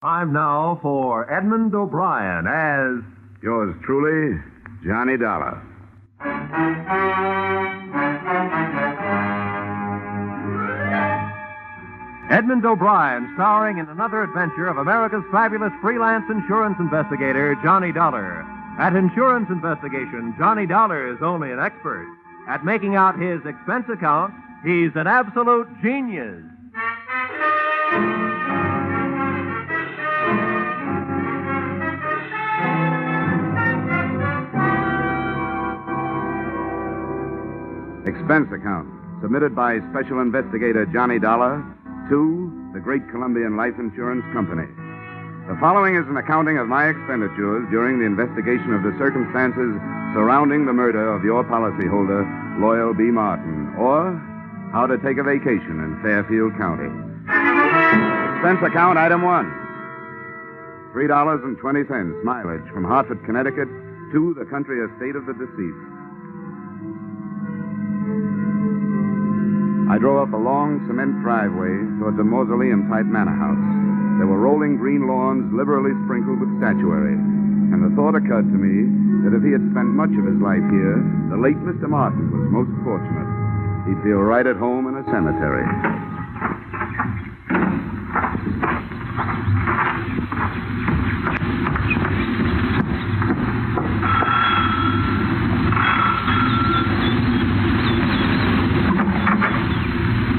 Time now for Edmund O'Brien as Yours truly, Johnny Dollar. Edmund O'Brien, starring in another adventure of America's fabulous freelance insurance investigator, Johnny Dollar. At insurance investigation, Johnny Dollar is only an expert. At making out his expense account, he's an absolute genius. Expense account, submitted by Special Investigator Johnny Dollar to the Great Columbian Life Insurance Company. The following is an accounting of my expenditures during the investigation of the circumstances surrounding the murder of your policyholder, Loyal B. Martin, or how to take a vacation in Fairfield County. Expense account, item 1. $3.20 mileage from Hartford, Connecticut to the country estate of the deceased. I drove up a long cement driveway towards a mausoleum-type manor house. There were rolling green lawns liberally sprinkled with statuary, and the thought occurred to me that if he had spent much of his life here, the late Mr. Martin was most fortunate. He'd feel right at home in a cemetery.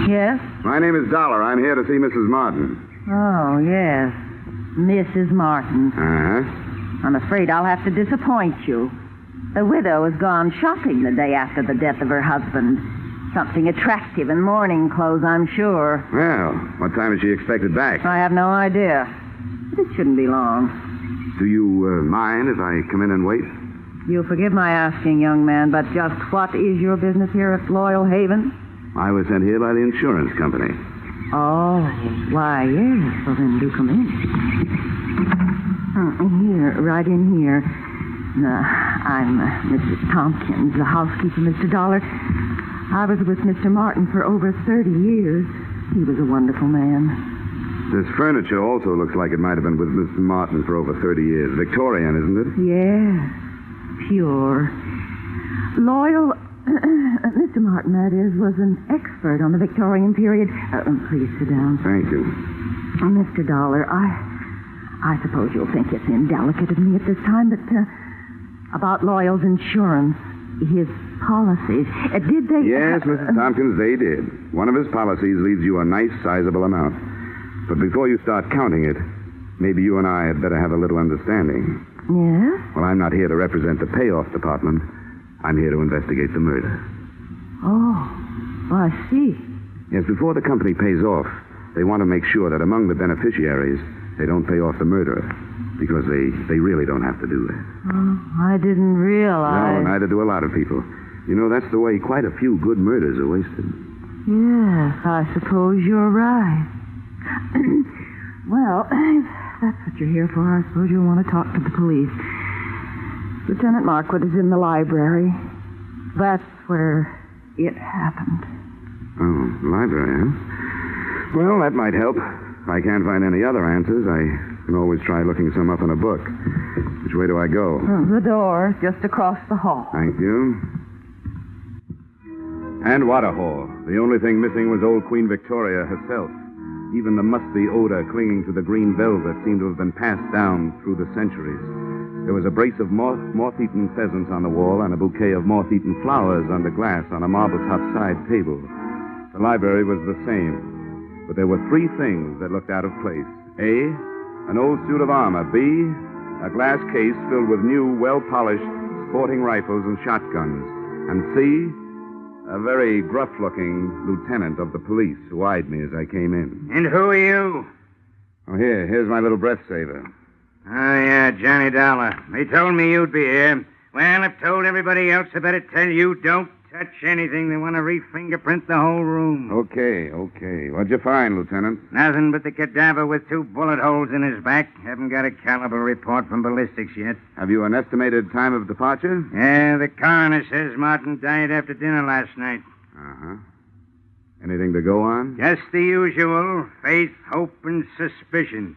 Yes? My name is Dollar. I'm here to see Mrs. Martin. Oh, yes. Mrs. Martin. Uh-huh. I'm afraid I'll have to disappoint you. The widow has gone shopping the day after the death of her husband. Something attractive in mourning clothes, I'm sure. Well, what time is she expected back? I have no idea. But it shouldn't be long. Do you mind if I come in and wait? You'll forgive my asking, young man, but just what is your business here at Loyal Haven? I was sent here by the insurance company. Oh, why, yes. Well, then do come in. Here, right in here. I'm Mrs. Tompkins, the housekeeper, Mr. Dollar. I was with Mr. Martin for over 30 years. He was a wonderful man. This furniture also looks like it might have been with Mr. Martin for over 30 years. Victorian, isn't it? Yes, pure. Loyal... Mr. Martin, that is, was an expert on the Victorian period. Please sit down. Thank you. Mr. Dollar, I suppose you'll think it's indelicate of me at this time, but about Loyal's insurance, his policies, did they... Yes, Mrs. Tompkins, they did. One of his policies leaves you a nice, sizable amount. But before you start counting it, maybe you and I had better have a little understanding. Yes? Well, I'm not here to represent the payoff department. I'm here to investigate the murder. Oh, I see. Yes, before the company pays off, they want to make sure that among the beneficiaries, they don't pay off the murderer, because they really don't have to do that. Oh, I didn't realize... No, neither do a lot of people. You know, that's the way quite a few good murders are wasted. Yes, I suppose you're right. Well, if that's what you're here for, I suppose you'll want to talk to the police. Lieutenant Markwood is in the library. That's where it happened. Oh, library, huh? Well, that might help. If I can't find any other answers, I can always try looking some up in a book. Which way do I go? The door, just across the hall. Thank you. And what a hall. The only thing missing was old Queen Victoria herself. Even the musty odor clinging to the green velvet seemed to have been passed down through the centuries. There was a brace of moth-eaten pheasants on the wall and a bouquet of moth-eaten flowers under glass on a marble-top side table. The library was the same, but there were three things that looked out of place. A, an old suit of armor. B, a glass case filled with new, well-polished sporting rifles and shotguns. And C, a very gruff-looking lieutenant of the police who eyed me as I came in. And who are you? Oh, here's my little breath saver. Oh, yeah, Johnny Dollar. They told me you'd be here. Well, I've told everybody else I better tell you don't touch anything. They want to re-fingerprint the whole room. Okay. What'd you find, Lieutenant? Nothing but the cadaver with 2 bullet holes in his back. Haven't got a caliber report from ballistics yet. Have you an estimated time of departure? Yeah, the coroner says Martin died after dinner last night. Uh-huh. Anything to go on? Just the usual. Faith, hope, and suspicion.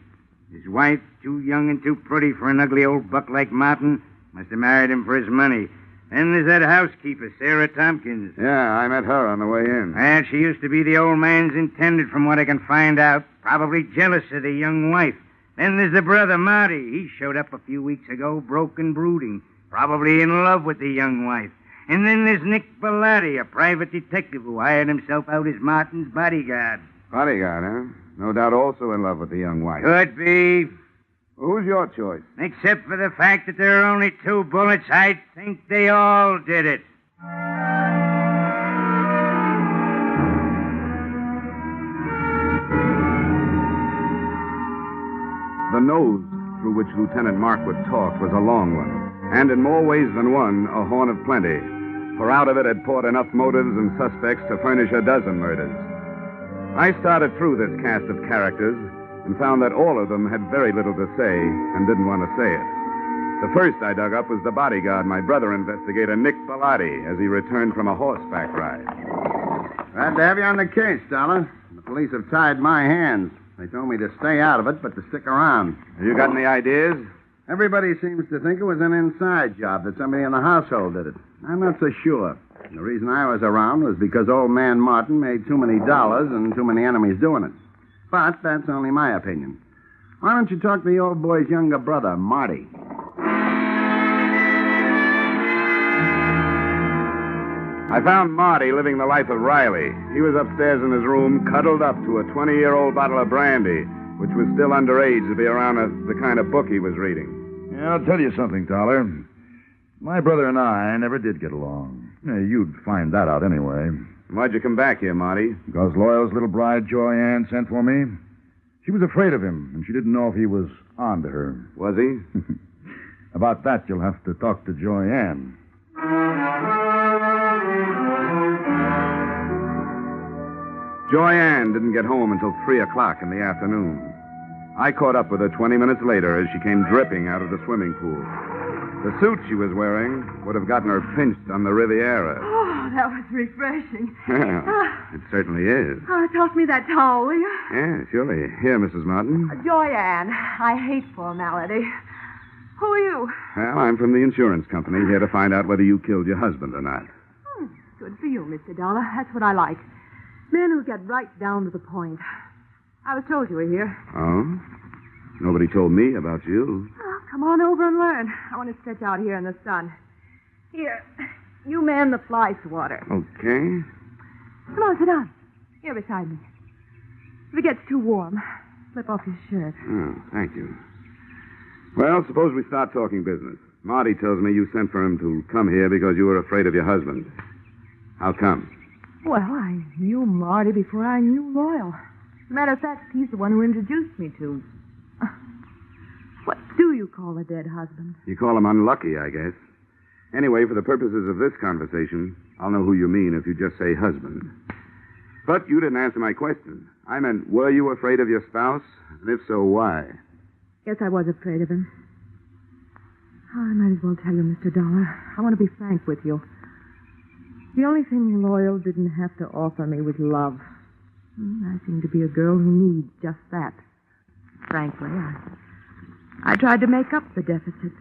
His wife, too young and too pretty for an ugly old buck like Martin, must have married him for his money. Then there's that housekeeper, Sarah Tompkins. Yeah, I met her on the way in. And she used to be the old man's intended, from what I can find out. Probably jealous of the young wife. Then there's the brother, Marty. He showed up a few weeks ago, broke and brooding. Probably in love with the young wife. And then there's Nick Bellotti, a private detective who hired himself out as Martin's bodyguard. Bodyguard, huh? No doubt also in love with the young wife. Could be. Who's your choice? Except for the fact that there are only 2 bullets, I think they all did it. The nose through which Lieutenant Markwood talked was a long one, and in more ways than one, a horn of plenty, for out of it had poured enough motives and suspects to furnish a dozen murders. I started through this cast of characters and found that all of them had very little to say and didn't want to say it. The first I dug up was the bodyguard, my brother investigator, Nick Bellotti, as he returned from a horseback ride. Glad to have you on the case, Dollar. The police have tied my hands. They told me to stay out of it, but to stick around. Have you got any ideas? Everybody seems to think it was an inside job, that somebody in the household did it. I'm not so sure. The reason I was around was because old man Martin made too many dollars and too many enemies doing it. But that's only my opinion. Why don't you talk to the old boy's younger brother, Marty? I found Marty living the life of Riley. He was upstairs in his room, cuddled up to a 20-year-old bottle of brandy, which was still underage to be around the kind of book he was reading. Yeah, I'll tell you something, Dollar. My brother and I never did get along. Yeah, you'd find that out anyway. Why'd you come back here, Marty? Because Loyal's little bride, Joyanne, sent for me. She was afraid of him, and she didn't know if he was on to her. Was he? About that, you'll have to talk to Joyanne. Joyanne didn't get home until 3 o'clock in the afternoon. I caught up with her 20 minutes later as she came dripping out of the swimming pool. The suit she was wearing would have gotten her pinched on the Riviera. Oh, that was refreshing. It certainly is. Oh, toss me that towel, will you? Yeah, surely. Here, Mrs. Martin. Joyanne, I hate formality. Who are you? Well, I'm from the insurance company, here to find out whether you killed your husband or not. Good for you, Mr. Dollar. That's what I like. Men who get right down to the point. I was told you were here. Oh? Nobody told me about you. Oh, come on over and learn. I want to stretch out here in the sun. Here, you man the fly swatter. Okay. Come on, sit down. Here beside me. If it gets too warm, slip off your shirt. Oh, thank you. Well, suppose we start talking business. Marty tells me you sent for him to come here because you were afraid of your husband. How come? Well, I knew Marty before I knew Loyal. Matter of fact, he's the one who introduced me to... What do you call a dead husband? You call him unlucky, I guess. Anyway, for the purposes of this conversation, I'll know who you mean if you just say husband. But you didn't answer my question. I meant, were you afraid of your spouse? And if so, why? Yes, I was afraid of him. Oh, I might as well tell you, Mr. Dollar. I want to be frank with you. The only thing Loyal didn't have to offer me was love. I seem to be a girl who needs just that. Frankly, I tried to make up the deficit.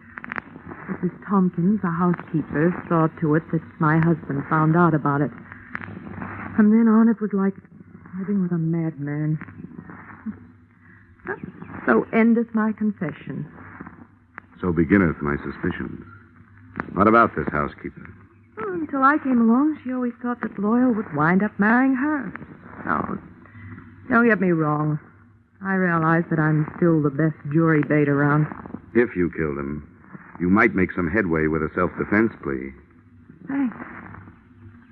Mrs. Tompkins, the housekeeper, saw to it that my husband found out about it. From then on, it was like living with a madman. So endeth my confession. So beginneth my suspicions. What about this housekeeper? Until I came along, she always thought that Loyal would wind up marrying her. No, don't get me wrong. I realize that I'm still the best jury bait around. If you killed him, you might make some headway with a self-defense plea. Thanks.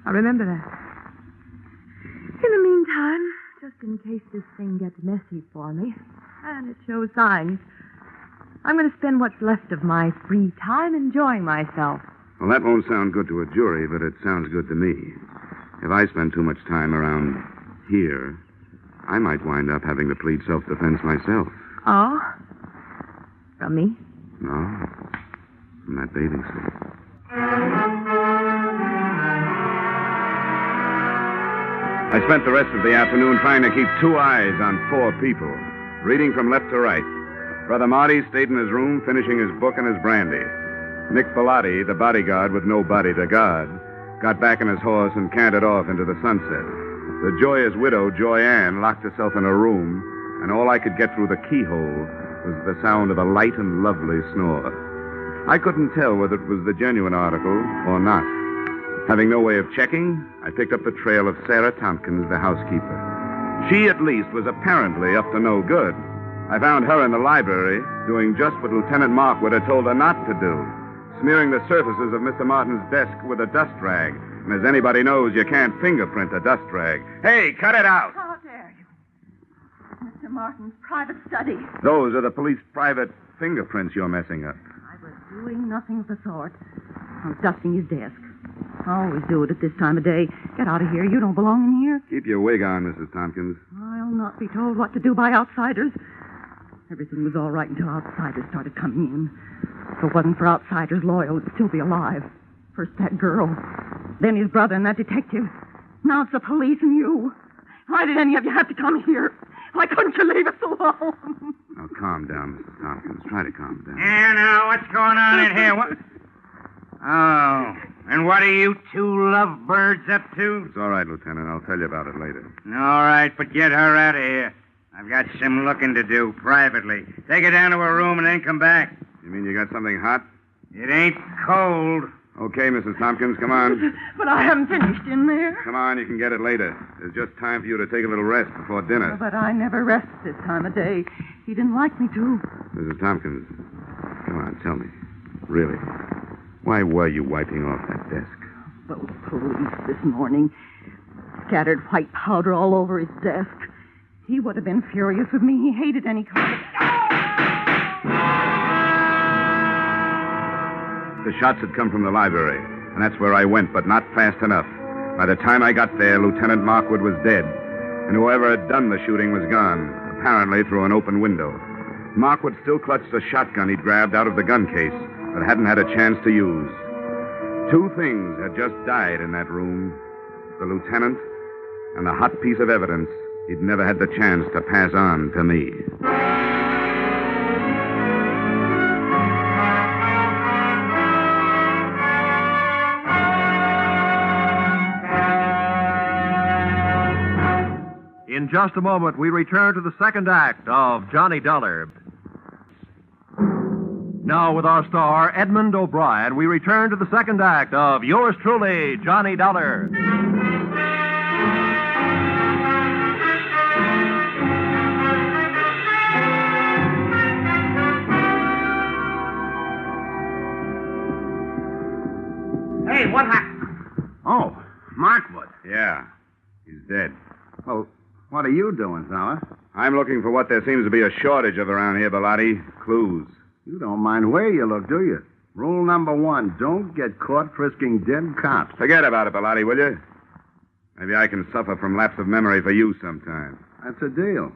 I'll remember that. In the meantime, just in case this thing gets messy for me, and it shows signs, I'm going to spend what's left of my free time enjoying myself. Well, that won't sound good to a jury, but it sounds good to me. If I spend too much time around here, I might wind up having to plead self-defense myself. Oh? From me? No, from that bathing suit. I spent the rest of the afternoon trying to keep 2 eyes on 4 people, reading from left to right. Brother Marty stayed in his room finishing his book and his brandy. Nick Bellotti, the bodyguard with no body to guard, got back on his horse and cantered off into the sunset. The joyous widow, Joy Ann, locked herself in her room, and all I could get through the keyhole was the sound of a light and lovely snore. I couldn't tell whether it was the genuine article or not. Having no way of checking, I picked up the trail of Sarah Tompkins, the housekeeper. She, at least, was apparently up to no good. I found her in the library doing just what Lieutenant Markwood had told her not to do, smearing the surfaces of Mr. Martin's desk with a dust rag. And as anybody knows, you can't fingerprint a dust rag. Hey, cut it out! How dare you? Mr. Martin's private study. Those are the police private fingerprints you're messing up. I was doing nothing of the sort. I was dusting his desk. I always do it at this time of day. Get out of here. You don't belong in here. Keep your wig on, Mrs. Tompkins. I'll not be told what to do by outsiders. Everything was all right until outsiders started coming in. If it wasn't for outsiders loyal, it'd still be alive. First that girl, then his brother and that detective. Now it's the police and you. Why did any of you have to come here? Why couldn't you leave us alone? Now, calm down, Mrs. Tompkins. Try to calm down. Yeah, now, what's going on in here? What? Oh, and what are you two lovebirds up to? It's all right, Lieutenant. I'll tell you about it later. All right, but get her out of here. I've got some looking to do privately. Take her down to her room and then come back. You mean you got something hot? It ain't cold. Okay, Mrs. Tompkins, come on. But I haven't finished in there. Come on, you can get it later. There's just time for you to take a little rest before dinner. But I never rest this time of day. He didn't like me to. Mrs. Tompkins, come on, tell me. Really, why were you wiping off that desk? Those police this morning scattered white powder all over his desk. He would have been furious with me. He hated any kind of... The shots had come from the library, and that's where I went, but not fast enough. By the time I got there, Lieutenant Markwood was dead, and whoever had done the shooting was gone, apparently through an open window. Markwood still clutched the shotgun he'd grabbed out of the gun case, but hadn't had a chance to use. Two things had just died in that room, the lieutenant and a hot piece of evidence he'd never had the chance to pass on to me. In just a moment, we return to the second act of Johnny Dollar. Now, with our star, Edmund O'Brien, we return to the second act of yours truly, Johnny Dollar. Hey, what happened? Oh, Markwood. Yeah, he's dead. Well, what are you doing, fella? I'm looking for what there seems to be a shortage of around here, Bellotti. Clues. You don't mind where you look, do you? Rule number 1, don't get caught frisking dead cops. Forget about it, Bellotti, will you? Maybe I can suffer from lapse of memory for you sometime. That's a deal.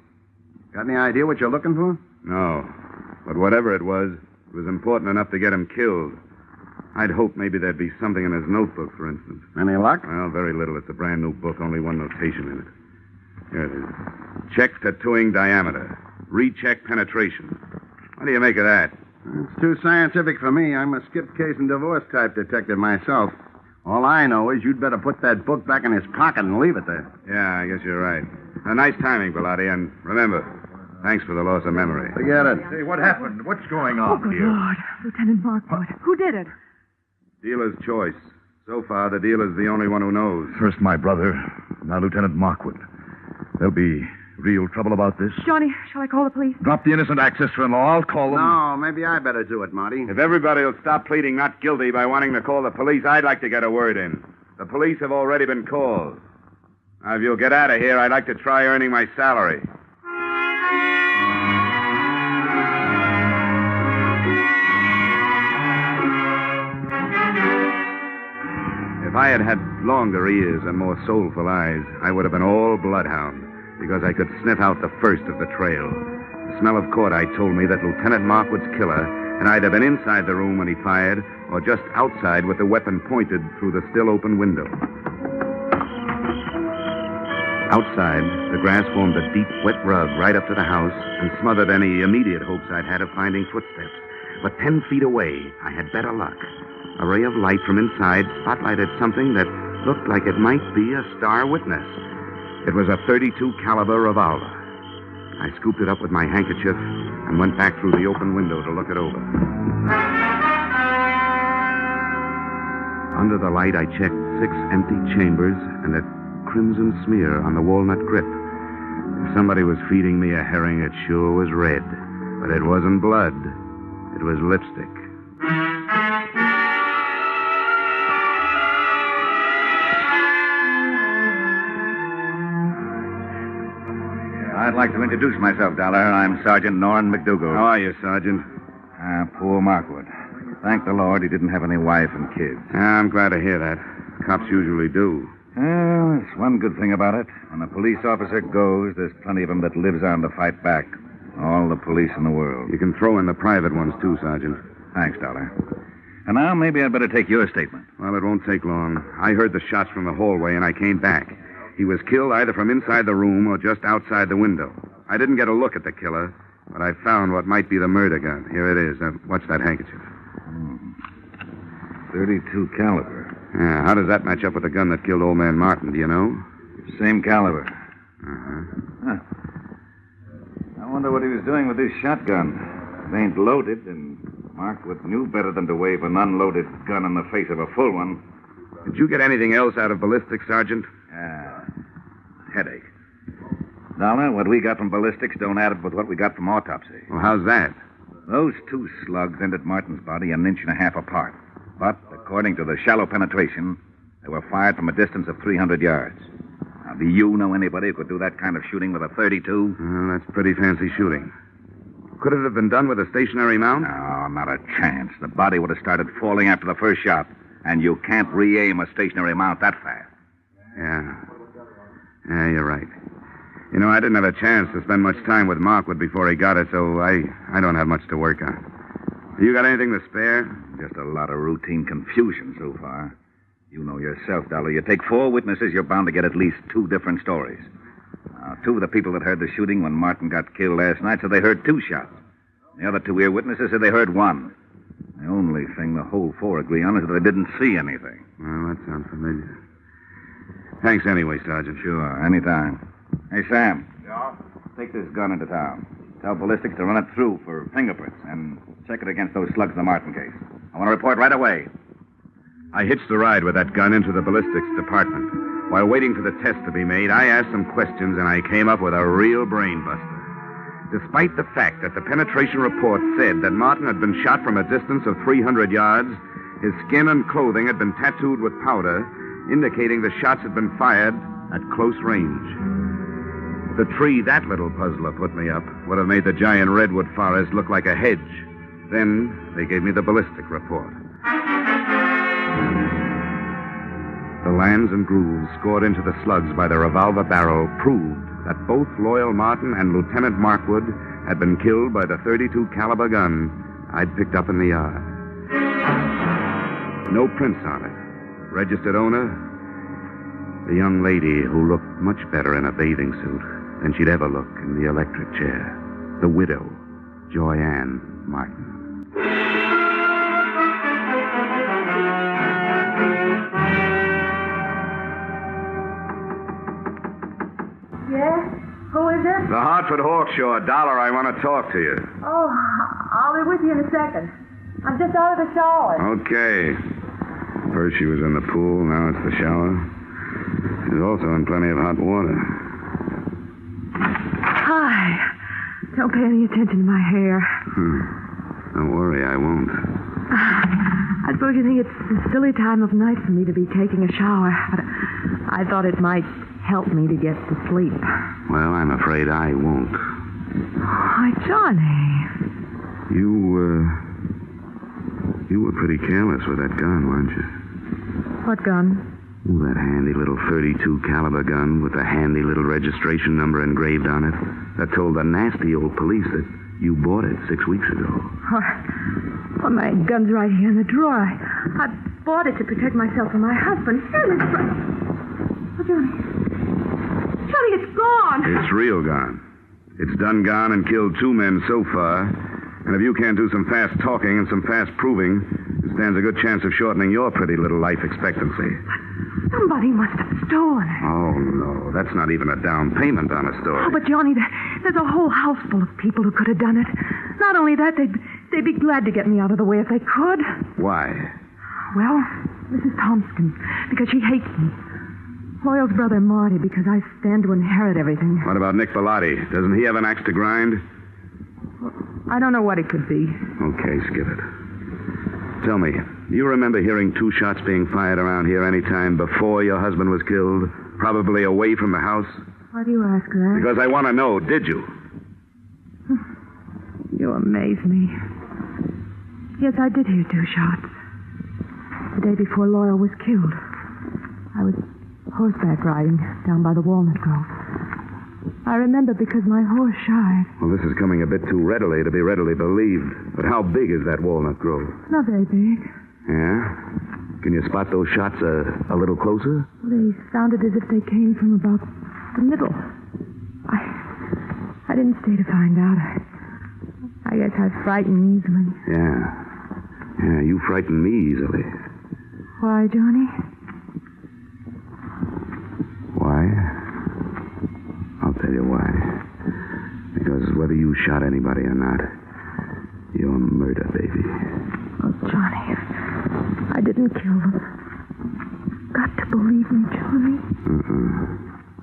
Got any idea what you're looking for? No. But whatever it was important enough to get him killed. I'd hoped maybe there'd be something in his notebook, for instance. Any luck? Well, very little. It's a brand new book, only one notation in it. Here it is. Check tattooing diameter. Recheck penetration. What do you make of that? It's too scientific for me. I'm a skip case and divorce type detective myself. All I know is you'd better put that book back in his pocket and leave it there. Yeah, I guess you're right. Nice timing, Bellotti, and remember, thanks for the loss of memory. Forget it. Hey, what happened? What's going Oh, on good here? Lord. Lieutenant Markwood. Who did it? Dealer's choice. So far, the dealer's the only one who knows. First my brother, now Lieutenant Markwood. There'll be real trouble about this. Johnny, shall I call the police? Drop the innocent act, sister-in-law. I'll call them. No, maybe I better do it, Marty. If everybody will stop pleading not guilty by wanting to call the police, I'd like to get a word in. The police have already been called. Now, if you'll get out of here, I'd like to try earning my salary. If I had had longer ears and more soulful eyes, I would have been all bloodhound, because I could sniff out the first of the trail. The smell of cordite told me that Lieutenant Markwood's killer had either been inside the room when he fired, or just outside with the weapon pointed through the still open window. Outside, the grass formed a deep, wet rug right up to the house and smothered any immediate hopes I'd had of finding footsteps. But 10 feet away, I had better luck. A ray of light from inside spotlighted something that looked like it might be a star witness. It was a .32 caliber revolver. I scooped it up with my handkerchief and went back through the open window to look it over. Under the light, I checked 6 empty chambers and a crimson smear on the walnut grip. If somebody was feeding me a herring, it sure was red. But it wasn't blood. It was lipstick. I'd like to introduce myself, Dollar. I'm Sergeant Norrin McDougal. How are you, Sergeant? Poor Markwood. Thank the Lord he didn't have any wife and kids. I'm glad to hear that. Cops usually do. Well, there's one good thing about it. When a police officer goes, there's plenty of them that lives on to fight back. All the police in the world. You can throw in the private ones, too, Sergeant. Thanks, Dollar. And now maybe I'd better take your statement. Well, it won't take long. I heard the shots from the hallway, and I came back. He was killed either from inside the room or just outside the window. I didn't get a look at the killer, but I found what might be the murder gun. Here it is. Watch that handkerchief. 32 caliber. Yeah, how does that match up with the gun that killed old man Martin, do you know? Same caliber. Uh-huh. Huh. I wonder what he was doing with this shotgun. It ain't loaded, and Markwood knew better than to wave an unloaded gun in the face of a full one. Did you get anything else out of ballistics, Sergeant? Headache. Dollar, what we got from ballistics don't add up with what we got from autopsy. Well, how's that? Those 2 slugs entered Martin's body 1.5 inches apart. But, according to the shallow penetration, they were fired from a distance of 300 yards. Now, do you know anybody who could do that kind of shooting with a .32? Well, that's pretty fancy shooting. Could it have been done with a stationary mount? No, not a chance. The body would have started falling after the first shot, and you can't re-aim a stationary mount that fast. Yeah, you're right. You know, I didn't have a chance to spend much time with Markwood before he got it, so I don't have much to work on. You got anything to spare? Just a lot of routine confusion so far. You know yourself, Dollar. You take 4 witnesses, you're bound to get at least 2 different stories. Now, 2 of the people that heard the shooting when Martin got killed last night said they heard 2 shots. The other 2 ear-witnesses said they heard 1. The only thing the whole 4 agree on is that they didn't see anything. Well, that sounds familiar. Thanks anyway, Sergeant. Sure, anytime. Hey, Sam. Yeah? Take this gun into town. Tell ballistics to run it through for fingerprints and check it against those slugs in the Martin case. I want to report right away. I hitched the ride with that gun into the ballistics department. While waiting for the test to be made, I asked some questions, and I came up with a real brain buster. Despite the fact that the penetration report said that Martin had been shot from a distance of 300 yards, his skin and clothing had been tattooed with powder, indicating the shots had been fired at close range. The tree that little puzzler put me up would have made the giant redwood forest look like a hedge. Then they gave me the ballistic report. The lands and grooves scored into the slugs by the revolver barrel proved that both Loyal Martin and Lieutenant Markwood had been killed by the .32 caliber gun I'd picked up in the yard. No prints on it. Registered owner, the young lady who looked much better in a bathing suit than she'd ever look in the electric chair. The widow, Joyanne Martin. Yes? Who is it? The Hartford Hawkshaw. Dollar, I want to talk to you. Oh, I'll be with you in a second. I'm just out of the shower. Okay. First she was in the pool, now it's the shower. She's also in plenty of hot water. Hi. Don't pay any attention to my hair. Don't worry, I won't. I suppose you think it's a silly time of night for me to be taking a shower, but I thought it might help me to get to sleep. Well, I'm afraid I won't. Why, Johnny. You were pretty careless with that gun, weren't you? What gun? Oh, that handy little .32 caliber gun with a handy little registration number engraved on it that told the nasty old police that you bought it 6 weeks ago. Well, my gun's right here in the drawer. I bought it to protect myself from my husband. Here, it's right. Oh, Johnny. Johnny, it's gone. It's real gone. It's done gone and killed 2 men so far. And if you can't do some fast talking and some fast proving, it stands a good chance of shortening your pretty little life expectancy. Somebody must have stolen it. Oh, no. That's not even a down payment on a story. Oh, but Johnny, there's a whole house full of people who could have done it. Not only that, they'd be glad to get me out of the way if they could. Why? Well, Mrs. Thompson, because she hates me. Loyal's brother Marty, because I stand to inherit everything. What about Nick Bellotti? Doesn't he have an axe to grind? I don't know what it could be. Okay, skip it. Tell me, do you remember hearing 2 shots being fired around here any time before your husband was killed? Probably away from the house? Why do you ask that? Because I want to know, did you? You amaze me. Yes, I did hear 2 shots. The day before Loyal was killed. I was horseback riding down by the walnut grove. I remember because my horse shied. Well, this is coming a bit too readily to be readily believed. But how big is that walnut grove? Not very big. Yeah? Can you spot those shots a little closer? They sounded as if they came from about the middle. I didn't stay to find out. I guess I frighten easily. Yeah, you frighten me easily. Why, Johnny? Why? I'll tell you why. Because whether you shot anybody or not, you're murder, baby. Oh, Johnny, I didn't kill them. Got to believe me, Johnny.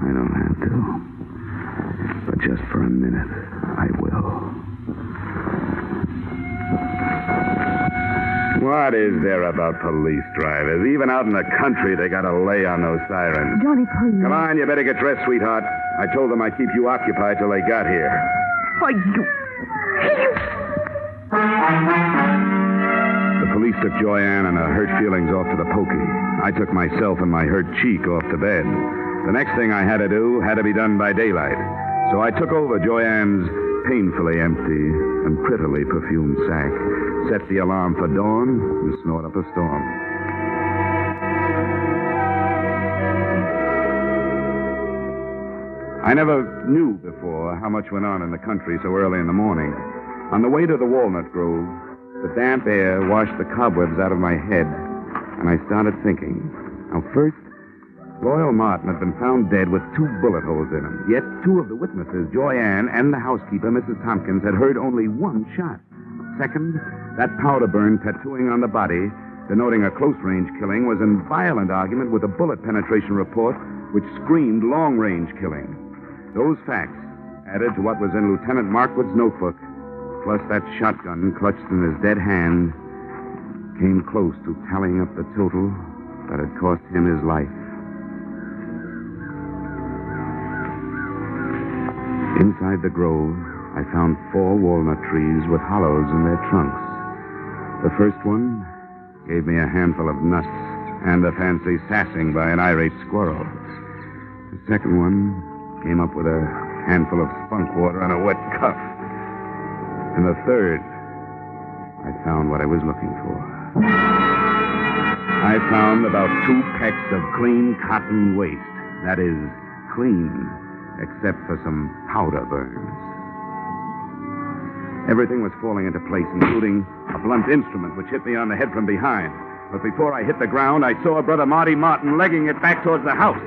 I don't have to. But just for a minute, I will. What is there about police drivers? Even out in the country, they got to lay on those sirens. Johnny, please. Come on, you better get dressed, sweetheart. I told them I'd keep you occupied till they got here. Why, you... The police took Joyanne and her hurt feelings off to the pokey. I took myself and my hurt cheek off to bed. The next thing I had to do had to be done by daylight. So I took over Joyanne's painfully empty and prettily perfumed sack, set the alarm for dawn, and snort up a storm. I never knew before how much went on in the country so early in the morning. On the way to the walnut grove, the damp air washed the cobwebs out of my head, and I started thinking. Now, first, Loyal Martin had been found dead with 2 bullet holes in him. Yet 2 of the witnesses, Joyanne and the housekeeper, Mrs. Tompkins, had heard only 1 shot. Second, that powder burn tattooing on the body, denoting a close-range killing, was in violent argument with a bullet penetration report which screamed long-range killing. Those facts, added to what was in Lieutenant Markwood's notebook, plus that shotgun clutched in his dead hand, came close to tallying up the total that had cost him his life. Inside the grove, I found 4 walnut trees with hollows in their trunks. The first one gave me a handful of nuts and a fancy sassing by an irate squirrel. The second one came up with a handful of spunk water and a wet cuff. And the third, I found what I was looking for. I found about 2 pecks of clean cotton waste. That is, clean, except for some powder burns. Everything was falling into place, including a blunt instrument which hit me on the head from behind. But before I hit the ground, I saw Brother Marty Martin legging it back towards the house.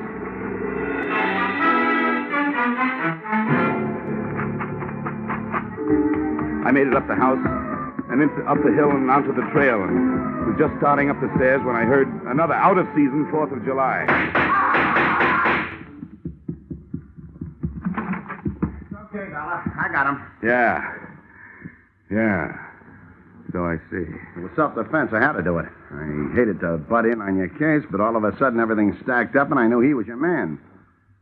I made it up the house and up the hill and onto the trail, and was just starting up the stairs when I heard another out-of-season 4th of July. Okay, Dollar. I got him. Yeah. So I see. It was self-defense. I had to do it. I hated to butt in on your case, but all of a sudden everything stacked up, and I knew he was your man.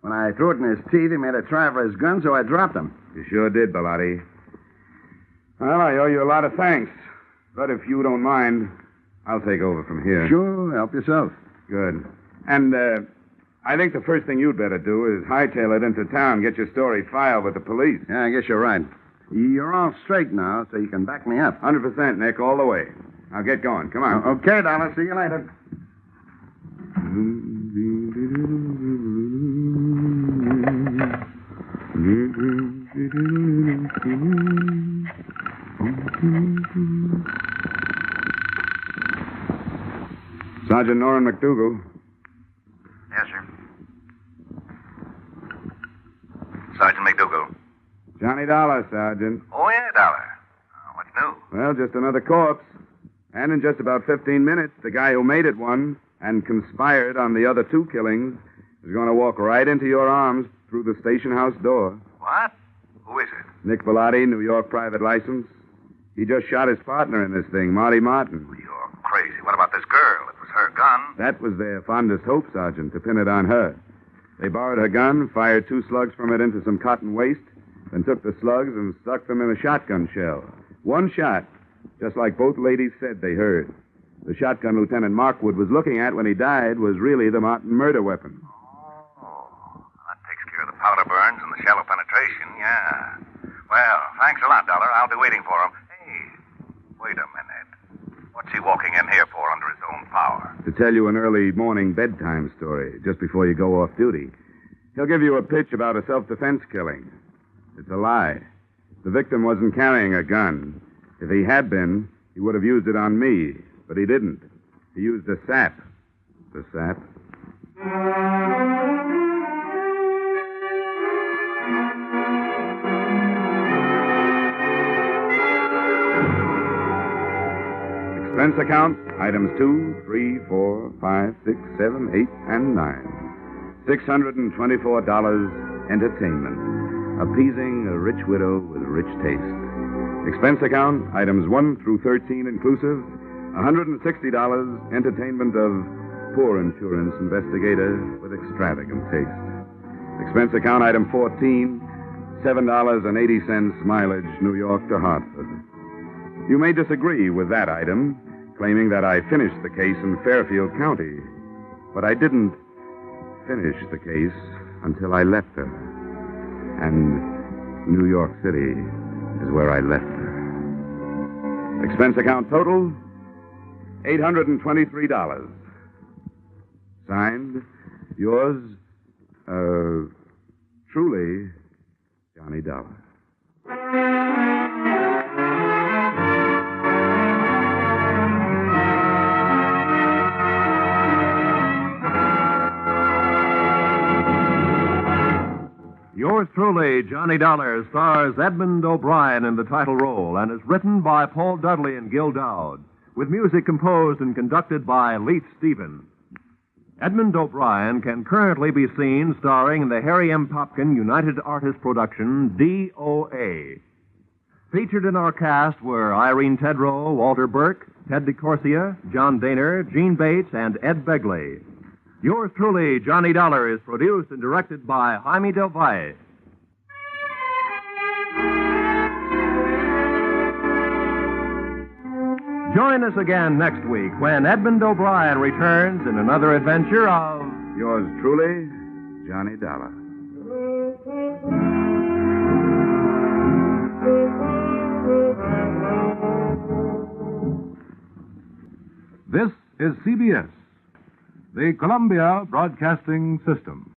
When I threw it in his teeth, he made a try for his gun, so I dropped him. You sure did, Bellotti. Well, I owe you a lot of thanks. But if you don't mind, I'll take over from here. Sure, help yourself. Good. And, I think the first thing you'd better do is hightail it into town, get your story filed with the police. Yeah, I guess you're right. You're all straight now, so you can back me up. 100%, Nick, all the way. Now get going. Come on. Okay, Dollar. See you later. Sergeant Norrin McDougal. Yes, sir. Sergeant McDougal. Johnny Dollar, Sergeant. Oh, yeah, Dollar. What's new? Well, just another corpse. And in just about 15 minutes, the guy who made it one and conspired on the other two killings is going to walk right into your arms through the station house door. What? Who is it? Nick Bellotti, New York private license. He just shot his partner in this thing, Marty Martin. You're crazy. What about this girl? It was her gun. That was their fondest hope, Sergeant, to pin it on her. They borrowed her gun, fired 2 slugs from it into some cotton waste, then took the slugs and stuck them in a shotgun shell. 1 shot, just like both ladies said they heard. The shotgun Lieutenant Markwood was looking at when he died was really the Martin murder weapon. Oh, that takes care of the powder burns and the shallow penetration, yeah. Well, thanks a lot, Dollar. I'll be waiting for him. Hey, wait a minute. What's he walking in here for under his own power? To tell you an early morning bedtime story, just before you go off duty. He'll give you a pitch about a self-defense killing. It's a lie. The victim wasn't carrying a gun. If he had been, he would have used it on me, but he didn't. He used a sap. The sap. Expense account, items 2, 3, 4, 5, 6, 7, 8, and 9. $624 entertainment. Appeasing a rich widow with rich taste. Expense account, items 1 through 13 inclusive, $160 entertainment of poor insurance investigator with extravagant taste. Expense account, item 14, $7.80 mileage New York to Hartford. You may disagree with that item, claiming that I finished the case in Fairfield County. But I didn't finish the case until I left her. And New York City is where I left her. Expense account total, $823. Signed, yours, truly, Johnny Dollar. Yours truly, Johnny Dollar, stars Edmund O'Brien in the title role and is written by Paul Dudley and Gil Dowd, with music composed and conducted by Leith Stevens. Edmund O'Brien can currently be seen starring in the Harry M. Popkin United Artists production, DOA. Featured in our cast were Irene Tedrow, Walter Burke, Ted DeCorsia, John Daner, Gene Bates, and Ed Begley. Yours truly, Johnny Dollar, is produced and directed by Jaime Del Valle. Join us again next week when Edmund O'Brien returns in another adventure of... Yours truly, Johnny Dollar. This is CBS, the Columbia Broadcasting System.